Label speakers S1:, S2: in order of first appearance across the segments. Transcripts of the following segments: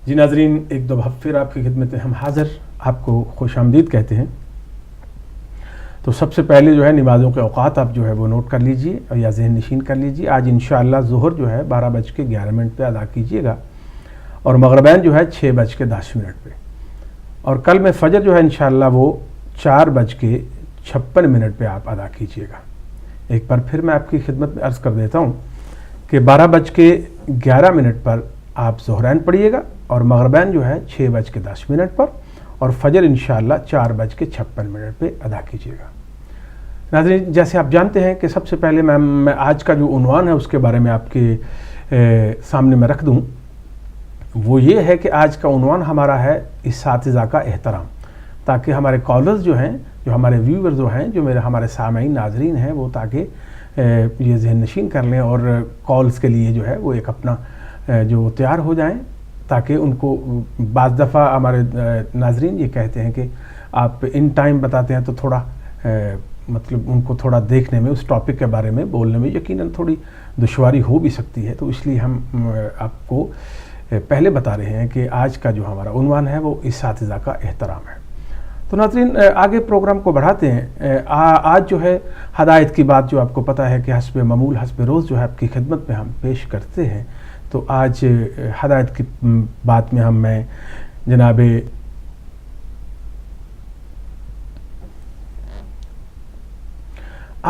S1: جی ناظرین، ایک دو بار پھر آپ کی خدمت میں ہم حاضر، آپ کو خوش آمدید کہتے ہیں۔ تو سب سے پہلے جو ہے نمازوں کے اوقات آپ جو ہے وہ نوٹ کر لیجئے یا ذہن نشین کر لیجئے۔ آج انشاءاللہ ظہر جو ہے 12:11 پہ ادا کیجئے گا اور مغربین جو ہے 6:10 پہ، اور کل میں فجر جو ہے انشاءاللہ وہ 4:56 پہ آپ ادا کیجئے گا۔ ایک بار پھر میں آپ کی خدمت میں عرض کر دیتا ہوں کہ 12:11 پر آپ ظہرین پڑھیے گا اور مغربین جو ہے 6:10 پر، اور فجر انشاءاللہ 4:56 پہ ادا کیجیے گا۔ ناظرین، جیسے آپ جانتے ہیں کہ سب سے پہلے میں آج کا جو عنوان ہے اس کے بارے میں آپ کے سامنے میں رکھ دوں۔ وہ یہ ہے کہ آج کا عنوان ہمارا ہے اساتذہ کا احترام، تاکہ ہمارے کالرز جو ہیں، جو ہمارے ویورز جو ہیں، جو ہمارے سامعین ناظرین ہیں، وہ تاکہ یہ ذہن نشین کر لیں اور کالز کے لیے جو ہے وہ ایک اپنا جو تیار ہو جائیں، تاکہ ان کو بعض دفعہ ہمارے ناظرین یہ کہتے ہیں کہ آپ ان ٹائم بتاتے ہیں تو تھوڑا مطلب ان کو تھوڑا دیکھنے میں، اس ٹاپک کے بارے میں بولنے میں یقیناً تھوڑی دشواری ہو بھی سکتی ہے، تو اس لیے ہم آپ کو پہلے بتا رہے ہیں کہ آج کا جو ہمارا عنوان ہے وہ اساتذہ کا احترام ہے۔ تو ناظرین، آگے پروگرام کو بڑھاتے ہیں۔ آج جو ہے ہدایت کی بات، جو آپ کو پتہ ہے کہ حسب معمول حسب روز جو ہے آپ کی خدمت میں ہم پیش کرتے ہیں، تو آج ہدایت کی بات میں میں جناب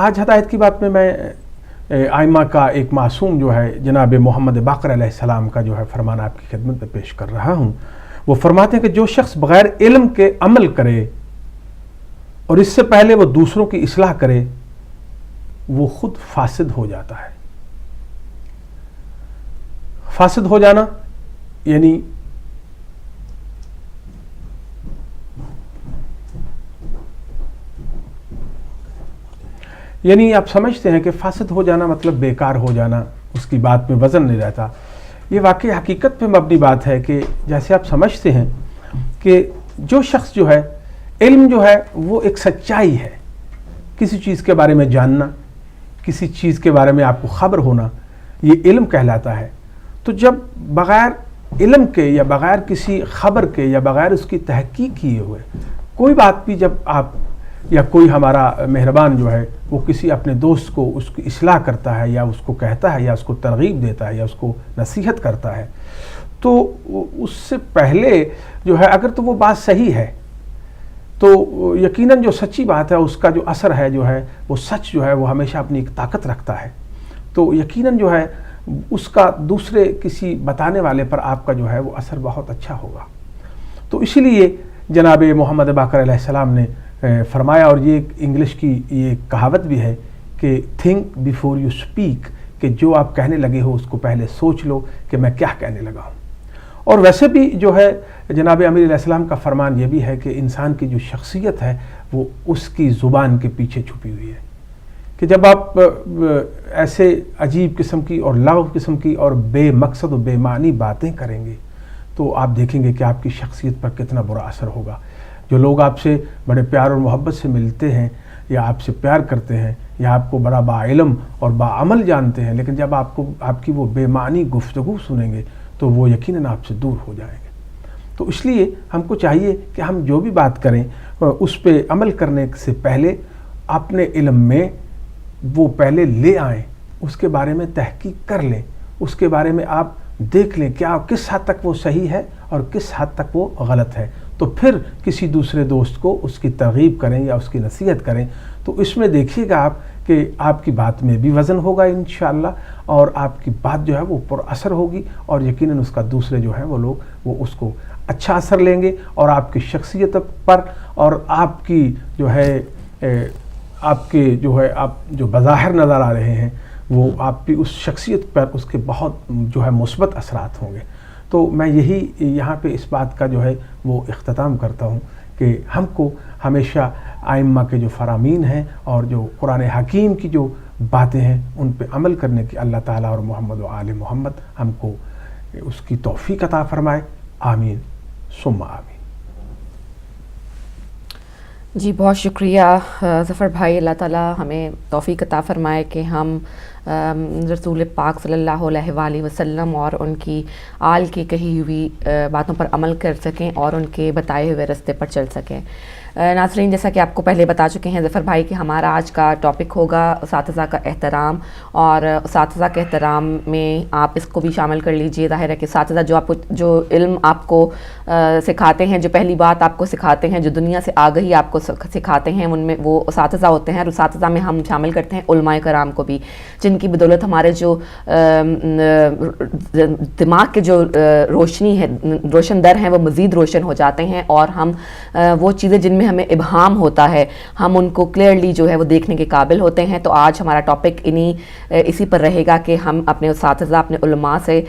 S1: آج ہدایت کی بات میں آئمہ کا ایک معصوم جو ہے جناب محمد باقر علیہ السلام کا جو ہے فرمان آپ کی خدمت میں پیش کر رہا ہوں۔ وہ فرماتے ہیں کہ جو شخص بغیر علم کے عمل کرے اور اس سے پہلے وہ دوسروں کی اصلاح کرے، وہ خود فاسد ہو جاتا ہے۔ فاسد ہو جانا یعنی آپ سمجھتے ہیں کہ فاسد ہو جانا مطلب بیکار ہو جانا، اس کی بات میں وزن نہیں رہتا۔ یہ واقعی حقیقت پہ مبنی بات ہے کہ جیسے آپ سمجھتے ہیں کہ جو شخص جو ہے، علم جو ہے وہ ایک سچائی ہے، کسی چیز کے بارے میں جاننا، کسی چیز کے بارے میں آپ کو خبر ہونا، یہ علم کہلاتا ہے۔ تو جب بغیر علم کے یا بغیر کسی خبر کے یا بغیر اس کی تحقیق کیے ہوئے کوئی بات بھی جب آپ یا کوئی ہمارا مہربان جو ہے وہ کسی اپنے دوست کو اس کی اصلاح کرتا ہے یا اس کو کہتا ہے یا اس کو ترغیب دیتا ہے یا اس کو نصیحت کرتا ہے، تو اس سے پہلے جو ہے اگر تو وہ بات صحیح ہے تو یقیناً جو سچی بات ہے اس کا جو اثر ہے جو ہے وہ سچ جو ہے وہ ہمیشہ اپنی ایک طاقت رکھتا ہے، تو یقیناً جو ہے اس کا دوسرے کسی بتانے والے پر آپ کا جو ہے وہ اثر بہت اچھا ہوگا۔ تو اسی لیے جناب محمد باقر علیہ السلام نے فرمایا، اور یہ انگلش کی یہ کہاوت بھی ہے کہ تھنک بیفور یو اسپیک، کہ جو آپ کہنے لگے ہو اس کو پہلے سوچ لو کہ میں کیا کہنے لگا ہوں۔ اور ویسے بھی جو ہے جناب امیر علیہ السلام کا فرمان یہ بھی ہے کہ انسان کی جو شخصیت ہے وہ اس کی زبان کے پیچھے چھپی ہوئی ہے، کہ جب آپ ایسے عجیب قسم کی اور لغو قسم کی اور بے مقصد و بے معنی باتیں کریں گے تو آپ دیکھیں گے کہ آپ کی شخصیت پر کتنا برا اثر ہوگا۔ جو لوگ آپ سے بڑے پیار اور محبت سے ملتے ہیں یا آپ سے پیار کرتے ہیں یا آپ کو بڑا باعلم اور باعمل جانتے ہیں، لیکن جب آپ کی وہ بے معنی گفتگو سنیں گے تو وہ یقیناً آپ سے دور ہو جائیں گے۔ تو اس لیے ہم کو چاہیے کہ ہم جو بھی بات کریں اس پہ عمل کرنے سے پہلے اپنے علم میں وہ پہلے لے آئیں، اس کے بارے میں تحقیق کر لیں، اس کے بارے میں آپ دیکھ لیں کیا کس حد تک وہ صحیح ہے اور کس حد تک وہ غلط ہے، تو پھر کسی دوسرے دوست کو اس کی ترغیب کریں یا اس کی نصیحت کریں۔ تو اس میں دیکھیے گا آپ کہ آپ کی بات میں بھی وزن ہوگا انشاءاللہ، اور آپ کی بات جو ہے وہ پر اثر ہوگی، اور یقیناً اس کا دوسرے جو ہے وہ لوگ وہ اس کو اچھا اثر لیں گے، اور آپ کی شخصیت پر اور آپ کی جو ہے آپ کے جو ہے آپ جو بظاہر نظر آ رہے ہیں وہ آپ کی اس شخصیت پر اس کے بہت جو ہے مثبت اثرات ہوں گے۔ تو میں یہی یہاں پہ اس بات کا جو ہے وہ اختتام کرتا ہوں کہ ہم کو ہمیشہ آئمہ کے جو فرامین ہیں اور جو قرآن حکیم کی جو باتیں ہیں ان پہ عمل کرنے کی اللہ تعالیٰ اور محمد و آل محمد ہم کو اس کی توفیق عطا فرمائے۔ آمین ثم آمین۔
S2: جی بہت شکریہ ظفر بھائی، اللہ تعالیٰ ہمیں توفیق عطا فرمائے کہ ہم رسول پاک صلی اللہ علیہ وآلہ وسلم اور ان کی آل کی کہی ہوئی باتوں پر عمل کر سکیں اور ان کے بتائے ہوئے راستے پر چل سکیں۔ ناظرین، جیسا کہ آپ کو پہلے بتا چکے ہیں ظفر بھائی کہ ہمارا آج کا ٹاپک ہوگا اساتذہ کا احترام، اور اساتذہ کے احترام میں آپ اس کو بھی شامل کر لیجئے۔ ظاہر ہے کہ اساتذہ جو علم آپ کو سکھاتے ہیں، جو پہلی بات آپ کو سکھاتے ہیں، جو دنیا سے آگہی آپ کو سکھاتے ہیں، ان میں وہ اساتذہ ہوتے ہیں، اور اساتذہ میں ہم شامل کرتے ہیں علماء کرام کو بھی، جن کی بدولت ہمارے جو دماغ کے جو روشنی ہے، روشن در ہیں، وہ مزید روشن ہو جاتے ہیں، اور ہم وہ چیزیں جن میں ہمیں ابہام ہوتا ہے ہم ان کو کلیئرلی جو ہے وہ دیکھنے کے قابل ہوتے ہیں۔ تو آج ہمارا ٹاپک اسی پر رہے گا کہ ہم اپنے اساتذہ، اپنے علماء سے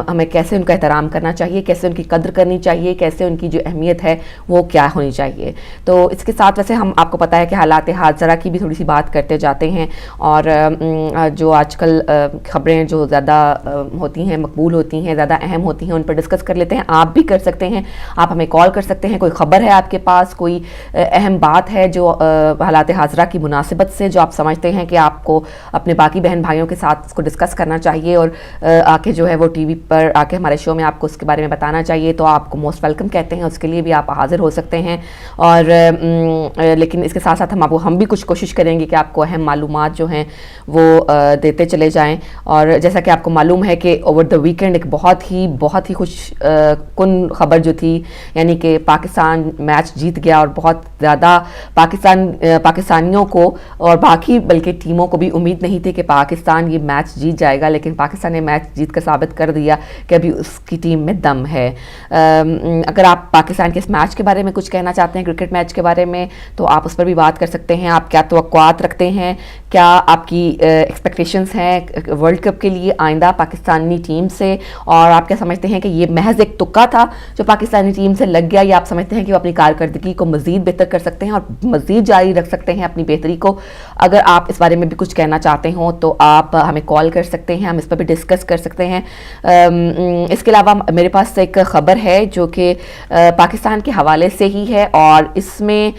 S2: ہمیں کیسے ان کا احترام کرنا چاہیے، کیسے ان کی قدر کرنی چاہیے، کیسے ان کی جو اہمیت ہے وہ کیا ہونی چاہیے۔ تو اس کے ساتھ ویسے ہم آپ کو پتہ ہے کہ حالات حاضرہ کی بھی تھوڑی سی بات کرتے جاتے ہیں، اور جو آج کل خبریں جو زیادہ ہوتی ہیں، مقبول ہوتی ہیں، زیادہ اہم ہوتی ہیں، ان پر ڈسکس کر لیتے ہیں۔ آپ بھی کر سکتے ہیں، آپ ہمیں کال کر سکتے ہیں، کوئی خبر ہے آپ کے پاس، کوئی اہم بات ہے جو حالات حاضرہ کی مناسبت سے جو آپ سمجھتے ہیں کہ آپ کو اپنے باقی بہن بھائیوں کے ساتھ اس کو ڈسکس کرنا چاہیے، اور آ کے جو ہے وہ ٹی وی پر آ کے ہمارے شو میں آپ کو اس کے بارے میں بتانا چاہیے، تو آپ کو موسٹ ویلکم کہتے ہیں، اس کے لیے بھی آپ حاضر ہو سکتے ہیں۔ اور لیکن اس کے ساتھ ساتھ ہم بھی کچھ کوشش کریں گے کہ آپ کو اہم معلومات جو ہیں وہ دیتے چلے جائیں۔ اور جیسا کہ آپ کو معلوم ہے کہ اوور دا ویکینڈ ایک بہت ہی خوش کن خبر جو تھی، یعنی کہ پاکستان میچ جیت گیا، اور بہت زیادہ پاکستانیوں کو اور باقی بلکہ ٹیموں کو بھی امید نہیں تھی کہ پاکستان یہ میچ جیت جائے گا، لیکن پاکستان نے میچ جیت کر ثابت کر دیا کہ ابھی اس کی ٹیم میں دم ہے۔ اگر آپ پاکستان کے اس میچ کے بارے میں کچھ کہنا چاہتے ہیں، کرکٹ میچ کے بارے میں، تو آپ اس پر بھی بات کر سکتے ہیں۔ آپ کیا توقعات رکھتے ہیں، کیا آپ کی ایکسپیکٹیشنز ہیں ورلڈ کپ کے لیے آئندہ پاکستانی ٹیم سے، اور آپ کیا سمجھتے ہیں کہ یہ محض ایک تکا تھا جو پاکستانی ٹیم سے لگ گیا، یا آپ سمجھتے ہیں کہ وہ اپنی کارکردگی کو مزید بہتر کر سکتے ہیں اور مزید جاری رکھ سکتے ہیں اپنی بہتری کو؟ اگر آپ اس بارے میں بھی کچھ کہنا چاہتے ہوں تو آپ ہمیں کال کر سکتے ہیں، ہم اس پر بھی ڈسکس کر سکتے ہیں۔ اس کے علاوہ میرے پاس ایک خبر ہے جو کہ پاکستان کے حوالے سے ہی ہے، اور اس میں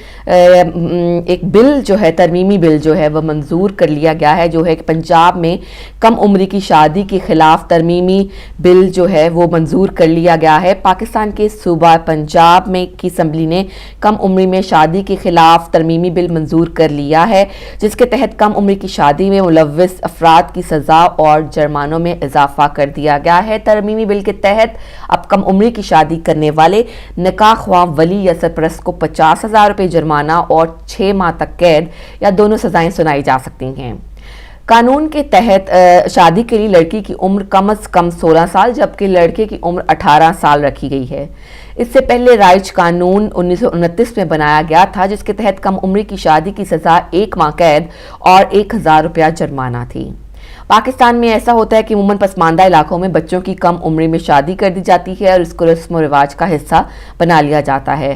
S2: ایک بل جو ہے، ترمیمی بل جو ہے وہ منظور کر لیا گیا ہے، جو ہے کہ پنجاب میں کم عمری کی شادی کے خلاف ترمیمی بل جو ہے وہ منظور کر لیا گیا ہے۔ پاکستان کے صوبہ پنجاب میں کی اسمبلی نے کم عمری میں شادی کے خلاف ترمیمی بل منظور کر لیا ہے، جس کے تحت کم عمری کی شادی میں ملوث افراد کی سزا اور جرمانوں میں اضافہ کر دیا گیا ہے۔ ترمیمی بل کے تحت اب کم عمری کی شادی کرنے والے نکاح خواہ ولی یا سرپرست کو 50,000 روپے جرمانہ اور 6 ماہ تک قید یا دونوں سزائیں سنائی جا سکتی ہیں۔ قانون کے تحت شادی کے لیے لڑکی کی عمر کم از کم 16 سال جبکہ لڑکے کی عمر 18 سال رکھی گئی ہے۔ اس سے پہلے رائج قانون 1929 میں بنایا گیا تھا، جس کے تحت کم عمری کی شادی کی سزا 1 ماہ قید اور 1,000 روپیہ جرمانہ تھی۔ پاکستان میں ایسا ہوتا ہے کہ عموماً پسماندہ علاقوں میں بچوں کی کم عمری میں شادی کر دی جاتی ہے اور اس کو رسم و رواج کا حصہ بنا لیا جاتا ہے۔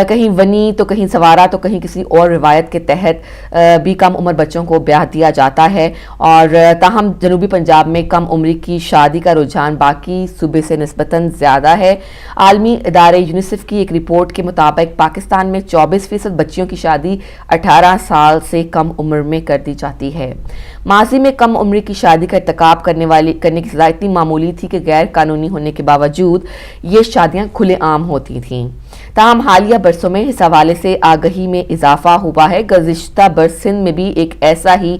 S2: کہیں ونی تو کہیں سوارا تو کہیں کسی اور روایت کے تحت بھی کم عمر بچوں کو بیاہ دیا جاتا ہے، اور تاہم جنوبی پنجاب میں کم عمری کی شادی کا رجحان باقی صوبے سے نسبتاً زیادہ ہے۔ عالمی ادارے یونیسیف کی ایک رپورٹ کے مطابق پاکستان میں 24% بچیوں کی شادی 18 سال سے کم عمر میں کر دی جاتی ہے۔ ماضی میں کم عمری کی شادی کا ارتکاب کرنے کی سزا اتنی معمولی تھی کہ غیر قانونی ہونے کے باوجود یہ شادیاں کھلے عام ہوتی تھیں۔ تاہم حالیہ برسوں میں اس حوالے سے آگہی میں اضافہ ہوا ہے۔ گزشتہ برس سندھ میں بھی ایک ایسا ہی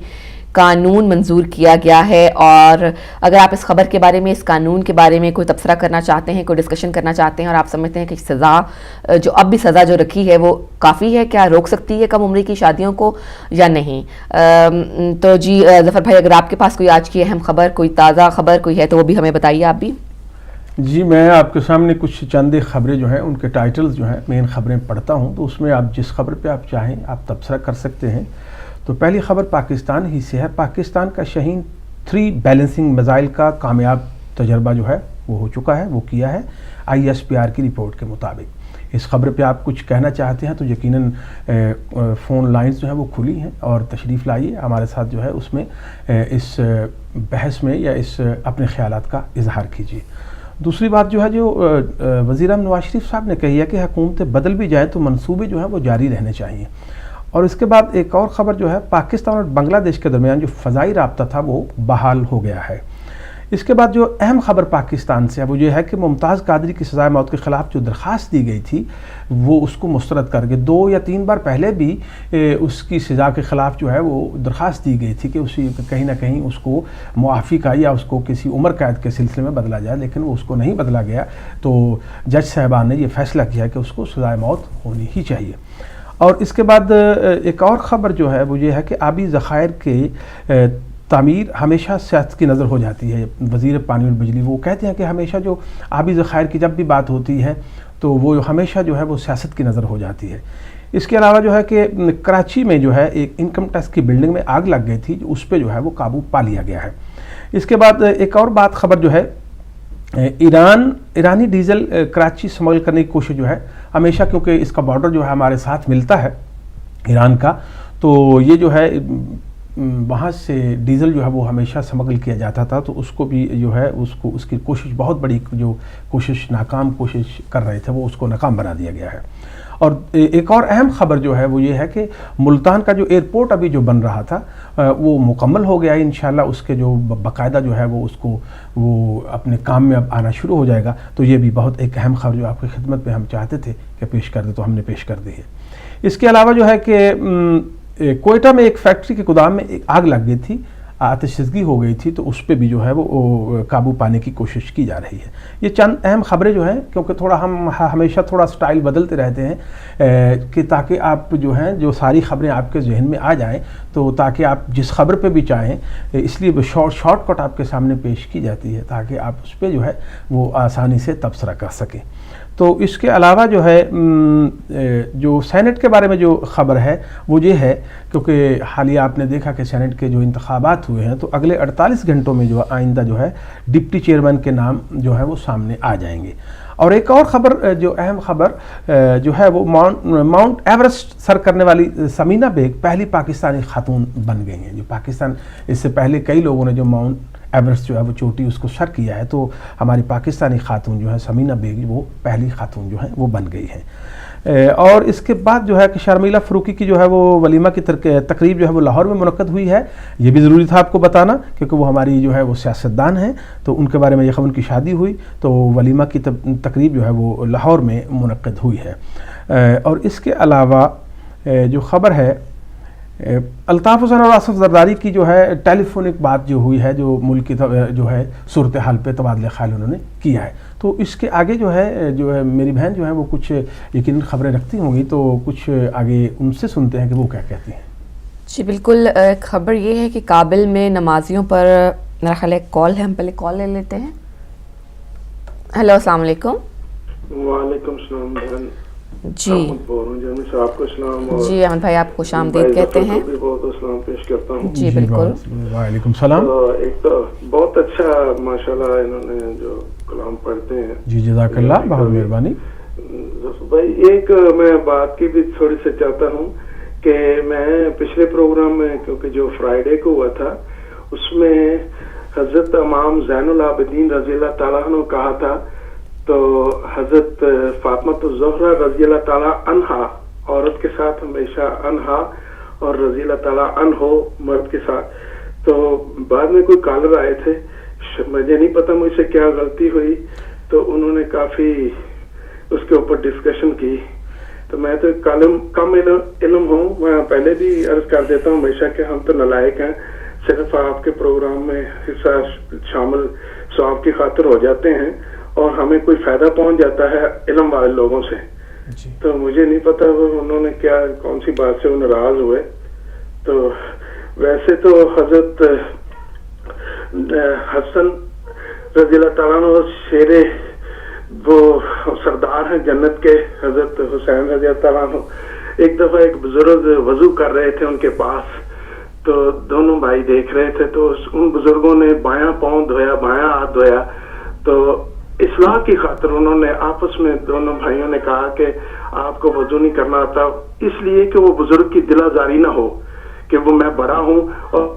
S2: قانون منظور کیا گیا ہے، اور اگر آپ اس خبر کے بارے میں، اس قانون کے بارے میں کوئی تبصرہ کرنا چاہتے ہیں، کوئی ڈسکشن کرنا چاہتے ہیں، اور آپ سمجھتے ہیں کہ سزا جو اب بھی سزا جو رکھی ہے وہ کافی ہے، کیا روک سکتی ہے کم عمری کی شادیوں کو یا نہیں، تو جی ظفر بھائی اگر آپ کے پاس کوئی آج کی اہم خبر، کوئی تازہ خبر کوئی ہے تو وہ بھی ہمیں بتائیے آپ بھی۔
S1: جی میں آپ کے سامنے کچھ چند خبریں جو ہیں ان کے ٹائٹلز جو ہیں مین خبریں پڑھتا ہوں، تو اس میں آپ جس خبر پہ آپ چاہیں آپ تبصرہ کر سکتے ہیں۔ تو پہلی خبر پاکستان ہی سے ہے۔ پاکستان کا شاہین 3 بیلنسنگ میزائل کا کامیاب تجربہ جو ہے وہ ہو چکا ہے، وہ کیا ہے ISPR کی رپورٹ کے مطابق۔ اس خبر پہ آپ کچھ کہنا چاہتے ہیں تو یقیناً فون لائنز جو ہیں وہ کھلی ہیں، اور تشریف لائیے ہمارے ساتھ جو ہے اس میں اس بحث میں یا اس اپنے خیالات کا اظہار کیجیے۔ دوسری بات جو ہے جو وزیر اعظم نواز شریف صاحب نے کہی ہے کہ حکومتیں بدل بھی جائیں تو منصوبے جو ہیں وہ جاری رہنے چاہیے، اور اس کے بعد ایک اور خبر جو ہے پاکستان اور بنگلہ دیش کے درمیان جو فضائی رابطہ تھا وہ بحال ہو گیا ہے۔ اس کے بعد جو اہم خبر پاکستان سے ہے وہ یہ ہے کہ ممتاز قادری کی سزائے موت کے خلاف جو درخواست دی گئی تھی وہ اس کو مسترد کر کے 2 یا 3 بار پہلے بھی اس کی سزا کے خلاف جو ہے وہ درخواست دی گئی تھی کہ اسی کہیں نہ کہیں اس کو معافی کا یا اس کو کسی عمر قید کے سلسلے میں بدلا جائے، لیکن وہ اس کو نہیں بدلا گیا، تو جج صاحبان نے یہ فیصلہ کیا کہ اس کو سزائے موت ہونی ہی چاہیے۔ اور اس کے بعد ایک اور خبر جو ہے وہ یہ ہے کہ آبی ذخائر کے تعمیر ہمیشہ سیاست کی نظر ہو جاتی ہے۔ وزیر پانی اور بجلی وہ کہتے ہیں کہ ہمیشہ جو آبی ذخائر کی جب بھی بات ہوتی ہے تو وہ ہمیشہ جو ہے وہ سیاست کی نظر ہو جاتی ہے۔ اس کے علاوہ جو ہے کہ کراچی میں جو ہے ایک انکم ٹیکس کی بلڈنگ میں آگ لگ گئی تھی، اس پہ جو ہے وہ قابو پا لیا گیا ہے۔ اس کے بعد ایک اور بات خبر جو ہے ایرانی ڈیزل کراچی سمگل کرنے کی کوشش جو ہے ہمیشہ، کیونکہ اس کا بارڈر جو ہے ہمارے ساتھ ملتا ہے ایران کا، تو یہ جو ہے وہاں سے ڈیزل جو ہے وہ ہمیشہ سمگل کیا جاتا تھا، تو اس کو بھی جو ہے اس کی کوشش بہت بڑی جو کوشش ناکام کوشش کر رہے تھے وہ اس کو ناکام بنا دیا گیا ہے۔ اور ایک اور اہم خبر جو ہے وہ یہ ہے کہ ملتان کا جو ایئرپورٹ ابھی جو بن رہا تھا وہ مکمل ہو گیا ہے انشاءاللہ، اس کے جو باقاعدہ جو ہے وہ اس کو وہ اپنے کام میں اب آنا شروع ہو جائے گا، تو یہ بھی بہت ایک اہم خبر جو آپ کی خدمت میں ہم چاہتے تھے کہ پیش کر دیں تو ہم نے پیش کر دی ہے۔ اس کے علاوہ جو ہے کہ کوئٹہ میں ایک فیکٹری کے گودام میں ایک آگ لگ گئی تھی، آتش زدگی ہو گئی تھی، تو اس پہ بھی جو ہے وہ قابو پانے کی کوشش کی جا رہی ہے۔ یہ چند اہم خبریں جو ہیں، کیونکہ تھوڑا ہم ہمیشہ تھوڑا سٹائل بدلتے رہتے ہیں کہ تاکہ آپ جو ہیں جو ساری خبریں آپ کے ذہن میں آ جائیں، تو تاکہ آپ جس خبر پہ بھی چاہیں، اس لیے وہ شارٹ کٹ آپ کے سامنے پیش کی جاتی ہے تاکہ آپ اس پہ جو ہے وہ آسانی سے تبصرہ کر سکیں۔ تو اس کے علاوہ جو ہے جو سینٹ کے بارے میں جو خبر ہے وہ یہ ہے، کیونکہ حالیہ آپ نے دیکھا کہ سینٹ کے جو انتخابات ہوئے ہیں تو اگلے 48 گھنٹوں میں جو آئندہ جو ہے ڈپٹی چیئرمین کے نام جو ہے وہ سامنے آ جائیں گے۔ اور ایک اور خبر جو اہم خبر جو ہے وہ ماؤنٹ ایورسٹ سر کرنے والی ثمینہ بیگ پہلی پاکستانی خاتون بن گئی ہیں۔ جو پاکستان اس سے پہلے کئی لوگوں نے جو ماؤنٹ ایورسٹ جو ہے وہ چوٹی اس کو سر کیا ہے، تو ہماری پاکستانی خاتون جو ہے ثمینہ بیگ وہ پہلی خاتون جو ہے وہ بن گئی ہیں۔ اور اس کے بعد جو ہے کہ شرمیلہ فروقی کی جو ہے وہ ولیمہ کی تقریب جو ہے وہ لاہور میں منعقد ہوئی ہے۔ یہ بھی ضروری تھا آپ کو بتانا، کیونکہ وہ ہماری جو ہے وہ سیاستدان ہیں، تو ان کے بارے میں یہ خبر ان کی شادی ہوئی، تو ولیمہ کی تقریب جو ہے وہ لاہور میں منعقد ہوئی ہے۔ اور اس کے علاوہ جو خبر ہے الطاف حسین اور آصف زرداری کی جو ہے ٹیلی فونک بات جو ہوئی ہے، جو ملک کی جو ہے صورتحال پہ تبادلہ خیال انہوں نے کیا ہے، تو اس کے آگے جو ہے میری بہن جو ہے وہ کچھ یقیناً خبریں رکھتی ہوں گی، تو کچھ آگے ان سے سنتے ہیں کہ وہ کیا کہتی ہیں۔
S2: جی بالکل، خبر یہ ہے کہ کابل میں نمازیوں پر میرا خیال ہے کال ہے، ہم پہلے کال لے لیتے ہیں۔ ہیلو، السلام علیکم۔
S3: وعلیکم السلام بہن
S2: جی
S3: صاحب کو السلام۔
S2: جی احمد بھائی آپ خوش آمدید کہتے ہیں۔
S3: بہت السلام پیش کرتا ہوں۔
S2: جی بالکل،
S1: وعلیکم السلام۔
S3: ایک تو بہت اچھا ماشاءاللہ انہوں نے جو کلام پڑھتے ہیں،
S1: جی جزاک اللہ، بہت مہربانی
S3: بھائی۔ ایک میں بات کی بھی تھوڑی سی چاہتا ہوں کہ میں پچھلے پروگرام میں، کیونکہ جو فرائیڈے کو ہوا تھا، اس میں حضرت امام زین العابدین رضی اللہ تعالیٰ عنہ کہا تھا، تو حضرت فاطمۃ الزہرا رضی اللہ تعالیٰ عنہا عورت کے ساتھ ہمیشہ عنہا، اور رضی اللہ تعالیٰ عنہ مرد کے ساتھ۔ تو بعد میں کوئی کالر آئے تھے، مجھے نہیں پتا مجھ سے کیا غلطی ہوئی، تو انہوں نے کافی اس کے اوپر ڈسکشن کی، تو میں تو کم علم ہوں، میں پہلے بھی عرض کر دیتا ہوں ہمیشہ کہ ہم تو نالائق ہیں، صرف آپ کے پروگرام میں حصہ شامل ثواب کی خاطر ہو جاتے ہیں اور ہمیں کوئی فائدہ پہنچ جاتا ہے علم والے لوگوں سے۔ تو مجھے نہیں پتا انہوں نے کیا کون سی بات سے وہ ناراض ہوئے۔ تو ویسے تو حضرت حسن رضی اللہ تعالیٰ عنہ شیر وہ سردار ہیں جنت کے، حضرت حسین رضی اللہ تعالیٰ عنہ۔ ایک دفعہ ایک بزرگ وضو کر رہے تھے ان کے پاس، تو دونوں بھائی دیکھ رہے تھے، تو ان بزرگوں نے بایاں پاؤں دھویا، بایاں ہاتھ دھویا، تو اصلاح کی خاطر انہوں نے آپس میں دونوں بھائیوں نے کہا کہ آپ کو وضو نہیں کرنا آتا، اس لیے کہ وہ بزرگ کی دل آزاری نہ ہو کہ وہ میں بڑا ہوں اور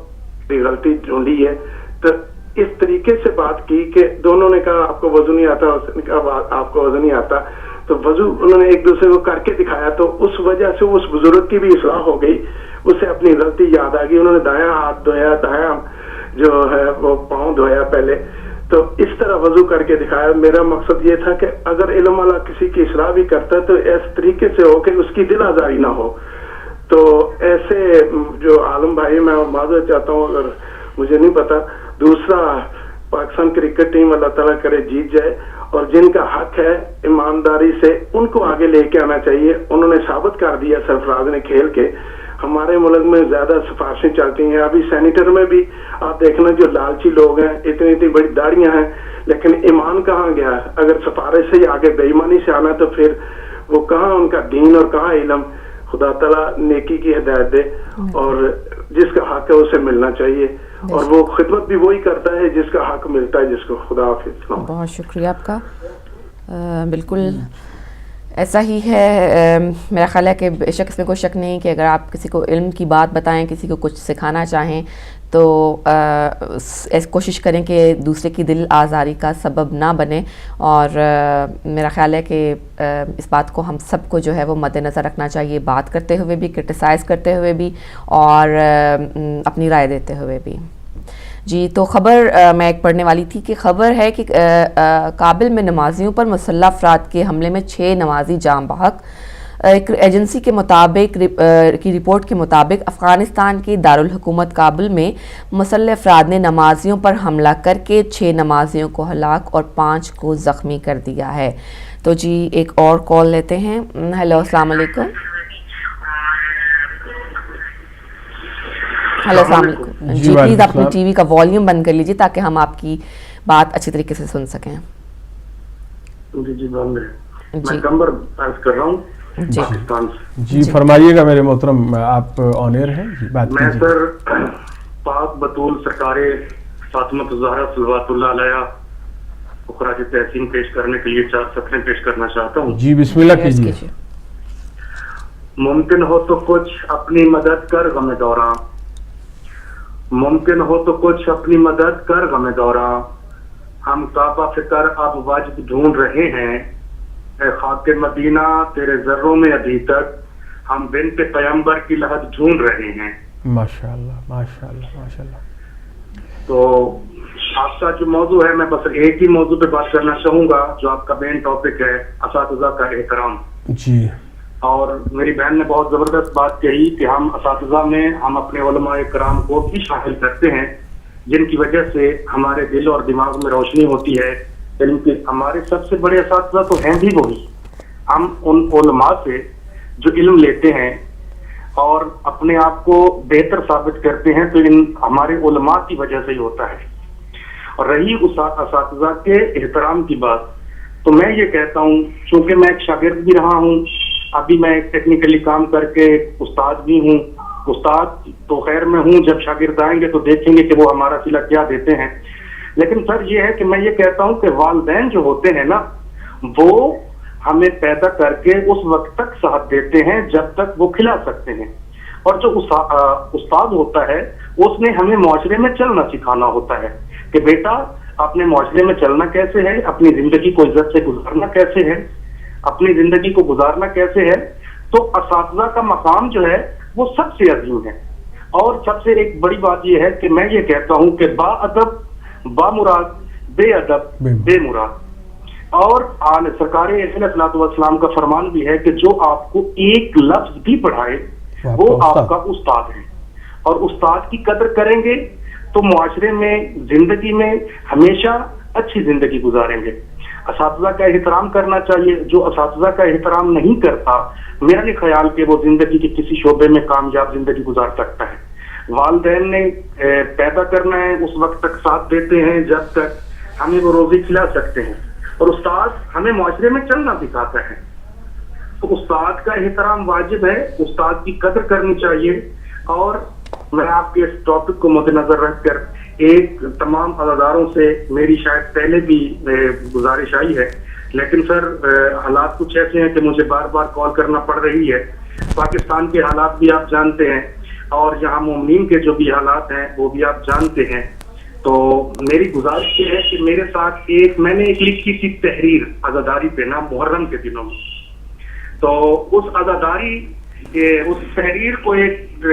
S3: غلطی ڈھونڈی ہے۔ تو اس طریقے سے بات کی کہ دونوں نے کہا آپ کو وضو نہیں آتا، اس نے کہا آپ کو وضو نہیں آتا، تو وضو انہوں نے ایک دوسرے کو کر کے دکھایا, تو اس وجہ سے اس بزرگ کی بھی اصلاح ہو گئی, اسے اپنی غلطی یاد آ گئی, انہوں نے دایاں ہاتھ دھویا, دایاں جو ہے وہ پاؤں دھویا پہلے, تو اس طرح وضو کر کے دکھایا. میرا مقصد یہ تھا کہ اگر علم والا کسی کی اصلاح بھی کرتا ہے تو اس طریقے سے ہو کہ اس کی دل آزاری نہ ہو. تو ایسے جو عالم بھائی, میں معذرت چاہتا ہوں اگر مجھے نہیں پتا. دوسرا, پاکستان کرکٹ ٹیم اللہ تعالیٰ کرے جیت جائے, اور جن کا حق ہے ایمانداری سے ان کو آگے لے کے آنا چاہیے. انہوں نے ثابت کر دیا سرفراز نے کھیل کے. ہمارے ملک میں زیادہ سفارشیں چلتی ہیں, ابھی سینیٹر میں بھی آپ دیکھنا جو لالچی لوگ ہیں, اتنی بڑی داڑیاں ہیں, لیکن ایمان کہاں گیا؟ اگر سفارش سے آگے بے ایمانی سے آنا تو پھر وہ کہاں ان کا دین اور کہاں علم. خدا تعالیٰ نیکی کی ہدایت دے, اور جس کا حق ہے اسے ملنا چاہیے, اور وہ خدمت بھی وہی کرتا ہے جس کا حق ملتا ہے جس کو. خدا حافظ.
S2: بہت شکریہ آپ کا. بالکل ایسا ہی ہے. میرا خیال ہے کہ بے شک اس میں کوئی شک نہیں کہ اگر آپ کسی کو علم کی بات بتائیں, کسی کو کچھ سکھانا چاہیں, تو کوشش کریں کہ دوسرے کی دل آزاری کا سبب نہ بنے. اور میرا خیال ہے کہ اس بات کو ہم سب کو جو ہے وہ مد نظر رکھنا چاہیے, بات کرتے ہوئے بھی, کرٹیسائز کرتے ہوئے بھی, اور اپنی رائے دیتے ہوئے بھی. جی, تو خبر میں ایک پڑھنے والی تھی کہ خبر ہے کہ کابل میں نمازیوں پر مسلح افراد کے حملے میں 6 نمازی جاں بحق. ایک ایجنسی کے مطابق کی رپورٹ کے مطابق افغانستان کے دارالحکومت کابل میں مسلح افراد نے نمازیوں پر حملہ کر کے 6 نمازیوں کو ہلاک اور 5 کو زخمی کر دیا ہے. تو جی ایک اور کال لیتے ہیں. ہیلو, السلام علیکم. ہیلو, السلام علیکم. جی پلیز اپنی ٹی وی کا والیوم بند کر لیجیے تاکہ ہم آپ کی بات اچھی طریقے سے سن سکیں.
S3: جی بند ہے, میں نمبر پاس کر رہا ہوں پاکستان سے.
S1: جی فرمائیے گا میرے محترم, آپ آن ایئر ہیں, بات
S3: میں سر پاک بطول سرکار فاطمہ الزہرا صلوات اللہ علیہا کو خراج تحسین پیش کرنے کے لیے 4 سطریں پیش کرنا چاہتا ہوں.
S1: جی بسم اللہ کیجیے.
S3: ممکن ہو تو کچھ اپنی مدد کر غم دوراں, ممکن ہو تو کچھ اپنی مدد کر غم دوراں, ہم کعبہ فکر اب واجب ڈھونڈ رہے ہیں, اے خاک مدینہ تیرے ذروں میں ابھی تک ہم بنت پیغمبر کی لحد ڈھونڈ رہے ہیں.
S1: ماشاءاللہ ماشاءاللہ ماشاءاللہ.
S3: تو آپ کا جو موضوع ہے, میں بس ایک ہی موضوع پہ بات کرنا چاہوں گا جو آپ کا مین ٹاپک ہے, اساتذہ کا احترام.
S1: جی,
S3: اور میری بہن نے بہت زبردست بات کہی کہ ہم اساتذہ میں ہم اپنے علماء کرام کو بھی شامل کرتے ہیں, جن کی وجہ سے ہمارے دل اور دماغ میں روشنی ہوتی ہے. علم کے ہمارے سب سے بڑے اساتذہ تو ہیں بھی وہی. ہم ان علماء سے جو علم لیتے ہیں اور اپنے آپ کو بہتر ثابت کرتے ہیں, تو ان ہمارے علماء کی وجہ سے ہی ہوتا ہے. اور رہی اساتذہ کے احترام کی بات, تو میں یہ کہتا ہوں, چونکہ میں ایک شاگرد بھی رہا ہوں, ابھی میں ٹیکنیکلی کام کر کے استاد بھی ہوں. استاد تو خیر میں ہوں, جب شاگرد آئیں گے تو دیکھیں گے کہ وہ ہمارا صلہ کیا دیتے ہیں. لیکن سر یہ ہے کہ میں یہ کہتا ہوں کہ والدین جو ہوتے ہیں نا, وہ ہمیں پیدا کر کے اس وقت تک ساتھ دیتے ہیں جب تک وہ کھلا سکتے ہیں. اور جو استاد ہوتا ہے اس نے ہمیں معاشرے میں چلنا سکھانا ہوتا ہے کہ بیٹا اپنے معاشرے میں چلنا کیسے ہے, اپنی زندگی کو عزت سے گزارنا کیسے ہے, اپنی زندگی کو گزارنا کیسے ہے. تو اساتذہ کا مقام جو ہے وہ سب سے عظیم ہے. اور سب سے ایک بڑی بات یہ ہے کہ میں یہ کہتا ہوں کہ با ادب با مراد, بے ادب بے مراد. اور سرکار علیہ السلام کا فرمان بھی ہے کہ جو آپ کو ایک لفظ بھی پڑھائے وہ آپ کا استاد ہے. اور استاد کی قدر کریں گے تو معاشرے میں, زندگی میں ہمیشہ اچھی زندگی گزاریں گے. اساتذہ کا احترام کرنا چاہیے. جو اساتذہ کا احترام نہیں کرتا, میرا نہیں خیال کہ وہ زندگی کے کسی شعبے میں کامیاب زندگی گزار سکتا ہے. والدین نے پیدا کرنا ہے, اس وقت تک ساتھ دیتے ہیں جب تک ہمیں وہ روزی کھلا سکتے ہیں. اور استاد ہمیں معاشرے میں چلنا سکھاتا ہے. تو استاد کا احترام واجب ہے, استاد کی قدر کرنی چاہیے. اور میں آپ کے اس ٹاپک کو مد نظر رکھ کر ایک تمام عزاداروں سے میری شاید پہلے بھی گزارش آئی ہے, لیکن سر حالات کچھ ایسے ہیں کہ مجھے بار بار کال کرنا پڑ رہی ہے. پاکستان کے حالات بھی آپ جانتے ہیں, اور یہاں مومنین کے جو بھی حالات ہیں وہ بھی آپ جانتے ہیں.
S4: تو میری گزارش یہ ہے کہ میرے ساتھ میں نے ایک لکھی تھی تحریر عزاداری پہ نا محرم کے دنوں میں، تو اس عزاداری اس تحریر کو ایک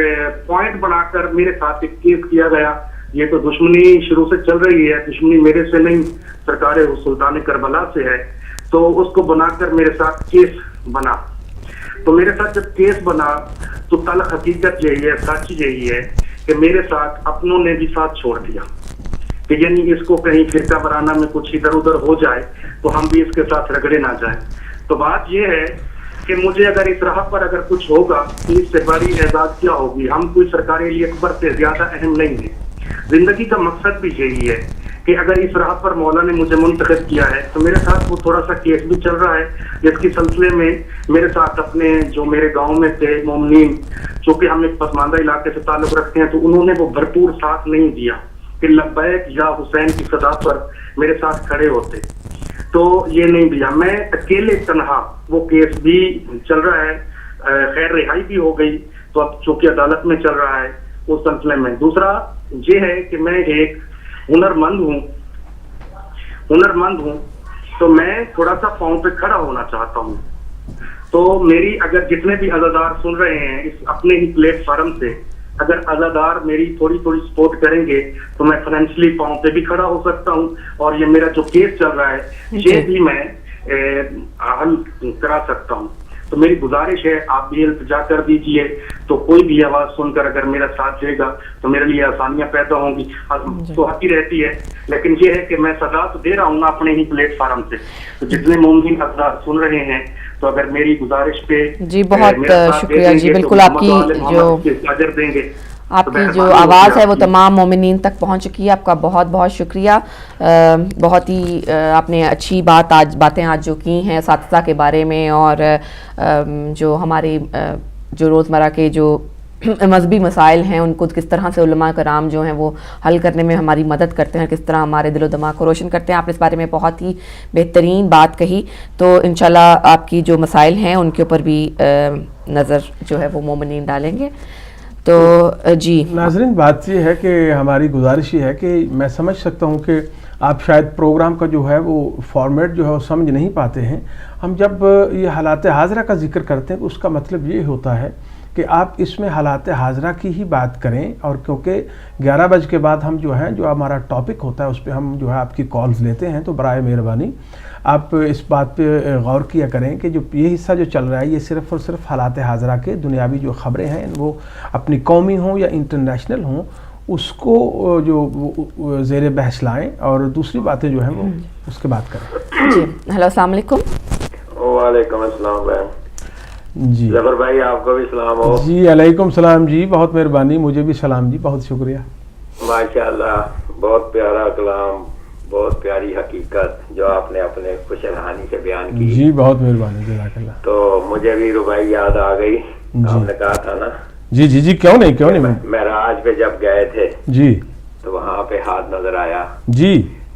S4: پوائنٹ بنا کر میرے ساتھ ایک کیس کیا گیا. یہ تو دشمنی شروع سے چل رہی ہے، دشمنی میرے سے نہیں سرکار سلطان کربلا سے ہے، تو اس کو بنا کر میرے ساتھ کیس بنا. تو میرے ساتھ جب کیس بنا تو تلخ حقیقت یہی ہے، سچ یہی ہے کہ میرے ساتھ اپنوں نے بھی ساتھ چھوڑ دیا کہ یعنی اس کو کہیں فرقہ وارانہ میں کچھ ادھر ادھر ہو جائے تو ہم بھی اس کے ساتھ رگڑے نہ جائیں. تو بات یہ ہے کہ مجھے اگر اس راہ پر اگر کچھ ہوگا تو اس سے بڑی اعزاز کیا ہوگی. ہم کوئی سرکار علی اکبر سے زیادہ اہم نہیں ہیں. زندگی کا مقصد بھی یہی ہے کہ اگر اس راہ پر مولا نے مجھے منتخب کیا ہے تو میرے ساتھ وہ تھوڑا سا کیس بھی چل رہا ہے جس کے سلسلے میں میرے ساتھ اپنے جو میرے گاؤں میں تھے مومنین، چونکہ ہم ایک پسماندہ علاقے سے تعلق رکھتے ہیں، تو انہوں نے وہ بھرپور ساتھ نہیں دیا کہ لبیک یا حسین کی صدا پر میرے ساتھ کھڑے ہوتے، تو یہ نہیں دیا. میں اکیلے تنہا وہ کیس بھی چل رہا ہے، خیر رہائی بھی ہو گئی تو اب چونکہ عدالت میں چل رہا ہے اس سلسلے میں. دوسرا یہ ہے کہ میں ایک ہنرمند ہوں تو میں تھوڑا سا پاؤں پہ کھڑا ہونا چاہتا ہوں. تو میری اگر جتنے بھی عزادار سن رہے ہیں اس اپنے ہی پلیٹ فارم سے، اگر عزادار میری تھوڑی سپورٹ کریں گے تو میں فائنینشلی پاؤں پہ بھی کھڑا ہو سکتا ہوں، اور یہ میرا جو کیس چل رہا ہے یہ بھی میں حل کرا سکتا ہوں. تو میری گزارش ہے آپ بھی التجا کر دیجئے، تو کوئی بھی آواز سن کر اگر میرا ساتھ دے گا تو میرے لیے آسانیاں پیدا ہوں گی. تو آتی رہتی ہے، لیکن یہ ہے کہ میں صدا تو دے رہا ہوں نا اپنے ہی پلیٹ فارم سے. تو جتنے مومنین حضرات سن رہے ہیں تو اگر میری گزارش پہ
S2: جی بہت شکریہ جی، بالکل آپ کی
S4: اجر دیں گے.
S2: آپ کی جو آواز ہے وہ تمام مومنین تک پہنچ چکی ہے. آپ کا بہت بہت شکریہ. بہت ہی آپ نے اچھی باتیں آج جو کی ہیں اساتذہ کے بارے میں، اور جو ہماری جو روزمرہ کے جو مذہبی مسائل ہیں ان کو کس طرح سے علماء کرام جو ہیں وہ حل کرنے میں ہماری مدد کرتے ہیں، کس طرح ہمارے دل و دماغ کو روشن کرتے ہیں. آپ نے اس بارے میں بہت ہی بہترین بات کہی. تو انشاءاللہ آپ کی جو مسائل ہیں ان کے اوپر بھی نظر جو ہے وہ مومنین ڈالیں گے. تو جی
S1: ناظرین، بات یہ ہے کہ ہماری گزارش یہ ہے کہ میں سمجھ سکتا ہوں کہ آپ شاید پروگرام کا جو ہے وہ فارمیٹ جو ہے وہ سمجھ نہیں پاتے ہیں. ہم جب یہ حالات حاضرہ کا ذکر کرتے ہیں تو اس کا مطلب یہ ہوتا ہے کہ آپ اس میں حالات حاضرہ کی ہی بات کریں، اور کیونکہ 11 بج کے بعد ہم جو ہے جو ہمارا ٹاپک ہوتا ہے اس پہ ہم جو ہے آپ کی کالز لیتے ہیں. تو برائے مہربانی آپ اس بات پہ غور کیا کریں کہ جو یہ حصہ جو چل رہا ہے یہ صرف اور صرف حالات حاضرہ کے دنیاوی جو خبریں ہیں وہ اپنی قومی ہوں یا انٹرنیشنل ہوں اس کو جو زیر بحث لائیں، اور دوسری باتیں جو ہیں وہ اس کے بعد کریں.
S2: جی ہیلو، السلام علیکم.
S5: وعلیکم السلام بھائی.
S1: جی
S5: ظفر بھائی آپ کو بھی سلام ہو.
S1: جی علیکم السلام جی، بہت مہربانی. مجھے بھی سلام جی، بہت شکریہ.
S5: ماشاءاللہ، بہت پیارا کلام، بہت پیاری حقیقت جو آپ نے اپنے خوش الحانی سے بیان کی.
S1: جی بہت مہربانی، جزاک اللہ.
S5: تو مجھے بھی ربائی یاد آ گئی. آپ نے کہا تھا نا.
S1: جی جی جی، کیوں نہیں.
S5: معراج پہ جب گئے تھے
S1: جی
S5: تو وہاں پہ ہاتھ نظر آیا.
S1: جی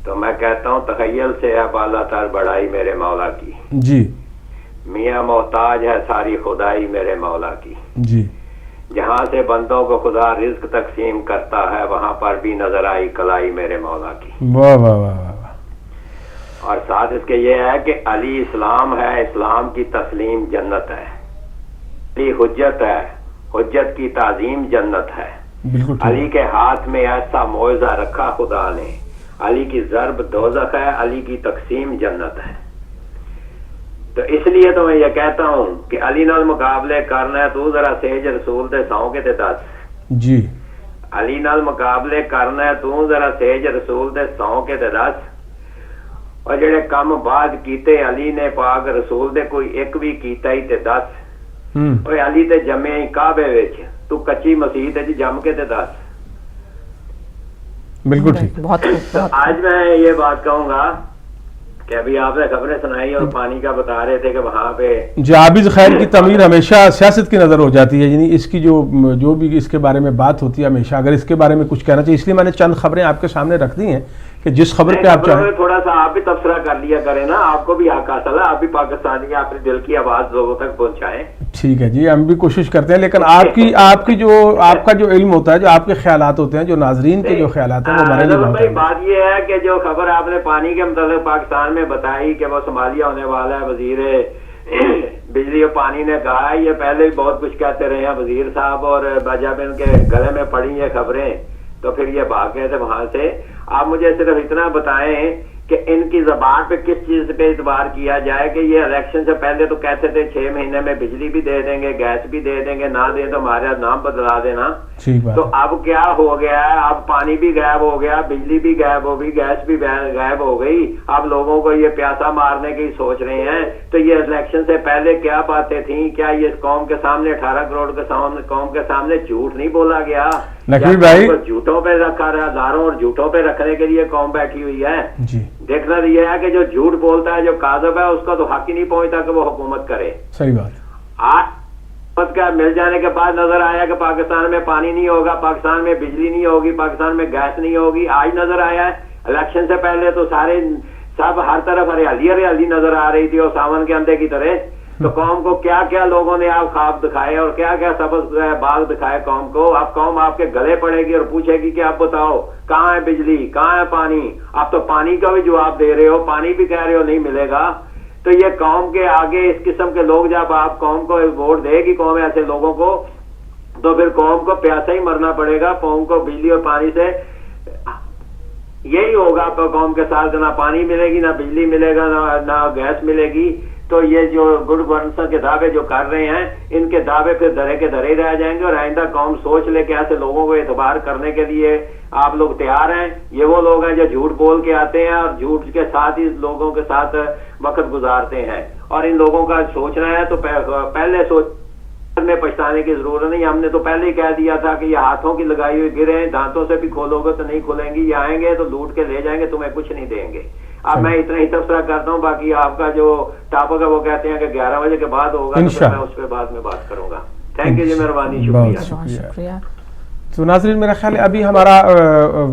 S5: تو میں کہتا ہوں تخیل سے ہے بالا تر بڑائی میرے مولا کی.
S1: جی
S5: میاں محتاج ہے ساری خدائی میرے مولا کی.
S1: جی
S5: جہاں سے بندوں کو خدا رزق تقسیم کرتا ہے وہاں پر بھی نظر آئی کلائی میرے مولا کی.
S1: واہ واہ واہ واہ.
S5: اور ساتھ اس کے یہ ہے کہ علی اسلام ہے، اسلام کی تسلیم جنت ہے. علی حجت ہے، حجت کی تعظیم جنت ہے.
S1: بالکل
S5: علی کے ہاتھ میں ایسا معاوضہ رکھا خدا نے. علی کی ضرب دوزخ ہے، علی کی تقسیم جنت ہے. تو اس لیے تو میں یہ کہتا ہوں کہ علی نال مقابلے کرنا ہے تو ذرا سیج رسول دے سو کے تے دس.
S1: جی
S5: علی نال مقابلے کرنا ہے تو ذرا سیج رسول دے سو کے تے دس. اور جڑے کم بعد کیتے علی نے پاک رسول دے کوئی ایک بھی کیتا ہی تے دس. اوے علی تے جمے کعبے وچ تو کچی مسجد وچ جم کے تے دس.
S1: بالکل ٹھیک.
S2: بہت
S5: آج میں یہ بات کہوں گا کہ ابھی آپ نے خبریں سنائی اور پانی کا بتا رہے تھے کہ وہاں پہ
S1: جابز خیر کی تعمیر ہمیشہ سیاست کی نظر ہو جاتی ہے، یعنی اس کی جو بھی اس کے بارے میں بات ہوتی ہے ہمیشہ اگر اس کے بارے میں کچھ کہنا چاہیے، اس لیے میں نے چند خبریں آپ کے سامنے رکھ دی ہیں کہ جس خبر پہ آپ چاہیں
S5: تھوڑا سا آپ بھی تبصرہ کر لیا کریں نا. آپ کو بھی حق حاصل ہے، آپ بھی پاکستانی اپنے دل کی آواز لوگوں تک پہنچائیں.
S1: ٹھیک ہے جی، ہم بھی کوشش کرتے ہیں، لیکن آپ کا جو علم ہوتا ہے، جو آپ کے خیالات ہوتے ہیں، جو ناظرین کے جو خیالات ہیں وہ ہمارے لیے بہت اہم ہیں۔
S5: بات یہ ہے کہ جو خبر آپ نے پانی کے متعلق پاکستان میں بتائی کہ وہ صومالیہ ہونے والا ہے، وزیر بجلی اور پانی نے کہا ہے، یہ پہلے بھی بہت کچھ کہتے رہے ہیں وزیر صاحب، اور جب ان کے گلے میں پڑی یہ خبریں تو پھر یہ بھاگ گئے تھے وہاں سے۔ آپ مجھے صرف اتنا بتائیں کہ ان کی زبان پہ کس چیز پہ اعتبار کیا جائے کہ یہ الیکشن سے پہلے تو کہتے تھے 6 مہینے میں بجلی بھی دے دیں گے، گیس بھی دے دیں گے، نہ دیں تو ہمارا نام بدلا دینا۔ تو اب کیا ہو گیا ہے؟ اب پانی بھی غائب ہو گیا، بجلی بھی غائب ہو گئی، گیس بھی غائب ہو گئی، اب لوگوں کو یہ پیاسا مارنے کی سوچ رہے ہیں۔ تو یہ الیکشن سے پہلے کیا باتیں تھیں؟ کیا یہ قوم کے سامنے 18 کروڑ کے قوم کے سامنے جھوٹ نہیں بولا گیا؟
S1: نقوی بھائی
S5: جھوٹوں پہ رکھا رہا، ہزاروں اور جھوٹوں پہ رکھنے کے لیے قوم بیٹھی ہوئی ہے
S1: جی۔
S5: دیکھنا یہ ہے کہ جو جھوٹ بولتا ہے، جو کاذب ہے، اس کا تو حق ہی نہیں پہنچتا کہ وہ حکومت کرے۔
S1: صحیح بات۔
S5: آج حکومت کا مل جانے کے بعد نظر آیا کہ پاکستان میں پانی نہیں ہوگا، پاکستان میں بجلی نہیں ہوگی، پاکستان میں گیس نہیں ہوگی، آج نظر آیا ہے۔ الیکشن سے پہلے تو سب ہر طرف ہریالی نظر آ رہی تھی اور ساون کے اندھے کی طرح۔ تو قوم کو کیا کیا لوگوں نے آپ خواب دکھائے اور کیا کیا سبز باغ دکھائے قوم کو۔ اب قوم آپ کے گلے پڑے گی اور پوچھے گی کہ آپ بتاؤ کہاں ہے بجلی، کہاں ہے پانی؟ آپ تو پانی کا بھی جواب دے رہے ہو، پانی بھی کہہ رہے ہو نہیں ملے گا۔ تو یہ قوم کے آگے اس قسم کے لوگ، جب آپ قوم کو ووٹ دے گی قوم ایسے لوگوں کو، تو پھر قوم کو پیاسا ہی مرنا پڑے گا۔ قوم کو بجلی اور پانی سے یہی ہوگا، تو قوم کے ساتھ نہ پانی ملے گی، نہ بجلی ملے گا، نہ گیس ملے گی۔ تو یہ جو گڈ گورننس کے دعوے جو کر رہے ہیں، ان کے دعوے پھر درے کے درے رہ جائیں گے، اور آئندہ قوم سوچ لے کہ ایسے لوگوں کو اعتبار کرنے کے لیے آپ لوگ تیار ہیں۔ یہ وہ لوگ ہیں جو جھوٹ بول کے آتے ہیں اور جھوٹ کے ساتھ ہی لوگوں کے ساتھ وقت گزارتے ہیں، اور ان لوگوں کا سوچنا ہے تو پہلے سوچ میں پچھتانے کی ضرورت نہیں۔ ہم نے تو پہلے ہی کہہ دیا تھا کہ یہ ہاتھوں کی لگائی ہوئی گرے ہیں، دانتوں سے بھی کھولو گے تو نہیں کھلیں گی، یہ آئیں گے تو لوٹ کے لے جائیں گے، تمہیں کچھ نہیں دیں گے۔ اب میں اتنا ہی تبصرہ کرتا ہوں، باقی آپ کا جو ٹاپک ہے وہ کہتے ہیں کہ 11 بجے کے بعد ہوگا، تو میں اس پہ بعد میں بات کروں گا۔ تھینک یو جی، مہربانی،
S2: شکریہ۔
S1: تو ناظرین، میرا خیال ہے ابھی ہمارا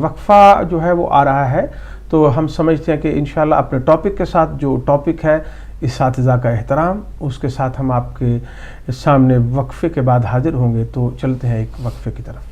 S1: وقفہ جو ہے وہ آ رہا ہے، تو ہم سمجھتے ہیں کہ انشاءاللہ اپنے ٹاپک کے ساتھ، جو ٹاپک ہے اساتذہ کا احترام، اس کے ساتھ ہم آپ کے سامنے وقفے کے بعد حاضر ہوں گے۔ تو چلتے ہیں ایک وقفے کی طرف۔